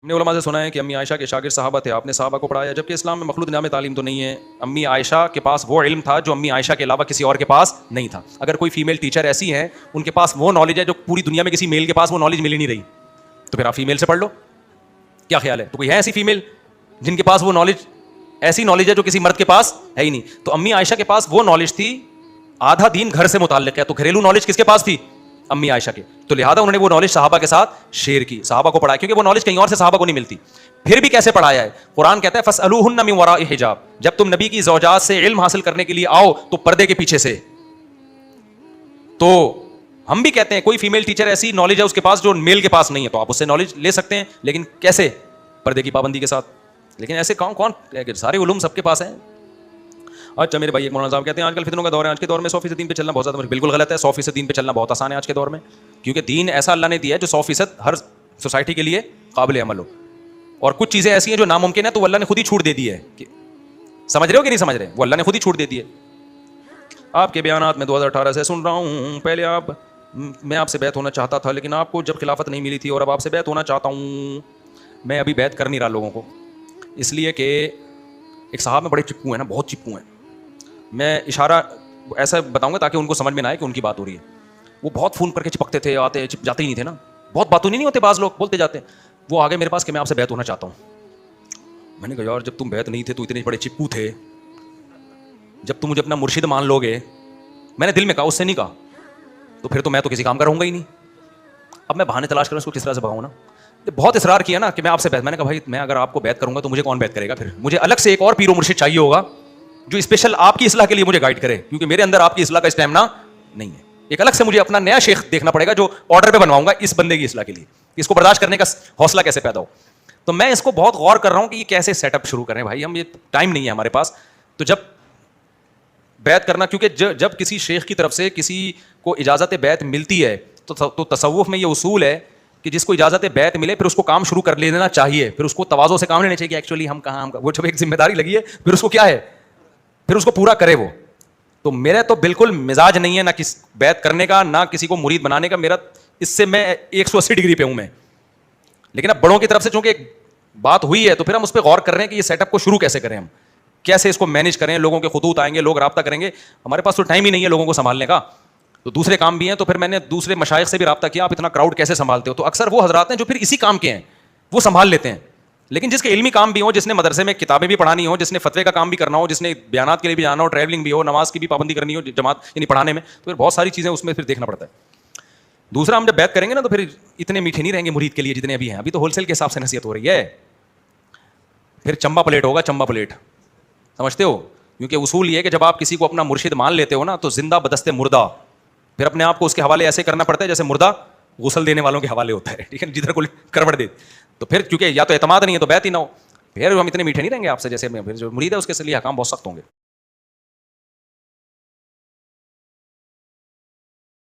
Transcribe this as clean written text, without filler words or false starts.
نے علماء سے سنا ہے کہ امی عائشہ کے شاگرد صحابہ تھے, آپ نے صحابہ کو پڑھایا, جبکہ اسلام میں مخلوط نظام تعلیم تو نہیں ہے. امی عائشہ کے پاس وہ علم تھا جو امی عائشہ کے علاوہ کسی اور کے پاس نہیں تھا. اگر کوئی فیمیل ٹیچر ایسی ہیں ان کے پاس وہ نالج ہے جو پوری دنیا میں کسی میل کے پاس وہ نالج مل ہی نہیں رہی, تو پھر آپ فیمیل سے پڑھ لو. کیا خیال ہے؟ تو کوئی ہے ایسی فیمیل جن کے پاس وہ نالج, ایسی نالج ہے جو کسی مرد کے پاس ہے ہی نہیں. تو امی عائشہ کے پاس وہ نالج تھی, آدھا دین گھر سے متعلق ہے, تو گھریلو نالج کس کے پاس تھی؟ امی عائشہ کے. تو لہٰذا انہوں نے وہ نالج صحابہ کے ساتھ شیئر کی, صحابہ کو پڑھایا, کیونکہ وہ نالج کہیں اور سے صحابہ کو نہیں ملتی. پھر بھی کیسے پڑھایا ہے؟ قرآن کہتا ہے فاسألوہن من وراء حجاب, جب تم نبی کی زوجات سے علم حاصل کرنے کے لیے آؤ تو پردے کے پیچھے سے. تو ہم بھی کہتے ہیں کوئی فیمیل ٹیچر ایسی نالج ہے اس کے پاس جو میل کے پاس نہیں ہے, تو آپ اس سے نالج لے سکتے ہیں, لیکن کیسے؟ پردے کی پابندی کے ساتھ. لیکن ایسے کون سارے علوم سب کے پاس ہیں. اچھا میرے بھائی ایک مولانا صاحب کہتے ہیں آج کل فتنوں کا دور ہے, آج کے دور میں 100% دین پہ چلنا بہت زیادہ بالکل غلط ہے. 100% دین پہ چلنا بہت آسان ہے آج کے دور میں, کیونکہ دین ایسا اللہ نے دیا ہے جو 100% ہر سوسائٹی کے لیے قابل عمل ہو, اور کچھ چیزیں ایسی ہیں جو ناممکن ہے تو وہ اللہ نے خود ہی چھوٹ دے دی ہے. سمجھ رہے ہو کہ نہیں سمجھ رہے؟ وہ اللہ نے خود ہی چھوٹ دے دی ہے. آپ کے بیانات میں 2018 سے سن رہا ہوں, پہلے میں آپ سے بیعت ہونا چاہتا تھا, لیکن آپ کو جب خلافت نہیں ملی تھی, اور اب آپ سے بیعت ہونا چاہتا ہوں. میں ابھی بیعت کر نہیں رہا لوگوں کو, اس لیے کہ ایک صاحب میں بڑے چپکو ہیں نا, بہت چپکو ہیں. میں اشارہ ایسا بتاؤں گا تاکہ ان کو سمجھ میں نہ آئے کہ ان کی بات ہو رہی ہے. وہ بہت فون کر کے چپکتے تھے, آتے چپ جاتے ہی نہیں تھے نا, بہت باتوں نہیں ہوتے, بعض لوگ بولتے جاتے ہیں. وہ آگے میرے پاس کہ میں آپ سے بیعت ہونا چاہتا ہوں. میں نے کہا یار جب تم بیعت نہیں تھے تو اتنے بڑے چپکو تھے, جب تم مجھے اپنا مرشد مان لو گے, میں نے دل میں کہا, اس سے نہیں کہا, تو پھر تو میں تو کسی کام کا رہوں گا ہی نہیں. اب میں بہانے تلاش کروں اس کو کس طرح سے بھگاؤں نا. بہت اصرار کیا نا کہ میں آپ سے بیعت, میں نے کہا بھائی میں اگر آپ کو بیعت کروں گا تو مجھے کون بیعت کرے گا؟ پھر مجھے الگ سے ایک اور پیر و مرشد چاہیے ہوگا جو اسپیشل آپ کی اصلاح کے لیے مجھے گائیڈ کرے, کیونکہ میرے اندر آپ کی اصلاح کا اسٹیمنا نہیں ہے. ایک الگ سے مجھے اپنا نیا شیخ دیکھنا پڑے گا جو آرڈر پہ بنواؤں گا اس بندے کی اصلاح کے لیے, اس کو برداشت کرنے کا حوصلہ کیسے پیدا ہو. تو میں اس کو بہت غور کر رہا ہوں کہ یہ کیسے سیٹ اپ شروع کریں بھائی, ہم یہ ٹائم نہیں ہے ہمارے پاس. تو جب بیعت کرنا, کیونکہ جب کسی شیخ کی طرف سے کسی کو اجازت بیعت ملتی ہے تو تصوف میں یہ اصول ہے کہ جس کو اجازت بیعت ملے پھر اس کو کام شروع کر لینا چاہیے, پھر اس کو تواضع سے کام لینا چاہیے کہ ایکچولی ہم کہاں وہ جب ایک ذمہ داری لگی ہے پھر اس کو کیا ہے, پھر اس کو پورا کرے وہ. تو میرا تو بالکل مزاج نہیں ہے نہ کس بیعت کرنے کا نہ کسی کو مرید بنانے کا, میرا اس سے میں 180 ڈگری پہ ہوں میں. لیکن اب بڑوں کی طرف سے چونکہ ایک بات ہوئی ہے تو پھر ہم اس پہ غور کر رہے ہیں کہ یہ سیٹ اپ کو شروع کیسے کریں, ہم کیسے اس کو مینیج کریں. لوگوں کے خطوط آئیں گے, لوگ رابطہ کریں گے, ہمارے پاس تو ٹائم ہی نہیں ہے لوگوں کو سنبھالنے کا, تو دوسرے کام بھی ہیں. تو پھر میں نے دوسرے مشائخ سے بھی رابطہ کیا, آپ اتنا کراؤڈ کیسے سنبھالتے ہو؟ تو اکثر وہ حضرات ہیں جو پھر اسی کام کے ہیں, وہ سنبھال لیتے ہیں. لیکن جس کے علمی کام بھی ہو, جس نے مدرسے میں کتابیں بھی پڑھانی ہو, جس نے فتوے کا کام بھی کرنا ہو, جس نے بیانات کے لیے بھی جانا ہو, ٹریولنگ بھی ہو, نماز کی بھی پابندی کرنی ہو جماعت یعنی پڑھانے میں, تو پھر بہت ساری چیزیں اس میں پھر دیکھنا پڑتا ہے. دوسرا, ہم جب بیعت کریں گے نا تو پھر اتنے میٹھے نہیں رہیں گے مرید کے لیے جتنے ابھی ہیں. ابھی تو ہول سیل کے حساب سے نصیحت ہو رہی ہے, پھر چمبا پلیٹ ہوگا, چمبا پلیٹ, سمجھتے ہو؟ کیونکہ اصول یہ ہے کہ جب آپ کسی کو اپنا مرشد مان لیتے ہو نا تو زندہ بدست مردہ, پھر اپنے آپ کو اس کے حوالے ایسے کرنا پڑتا ہے جیسے مردہ غسل دینے والوں کے حوالے ہوتا ہے, ٹھیک ہے, جدھر کو کروٹ دے. تو پھر کیونکہ یا تو اعتماد نہیں ہے تو بیعت ہی نہ ہو, پھر ہم اتنے میٹھے نہیں رہیں گے آپ سے جیسے. پھر جو مرید ہے اس کے لیے احکام بہت سخت ہوں گے.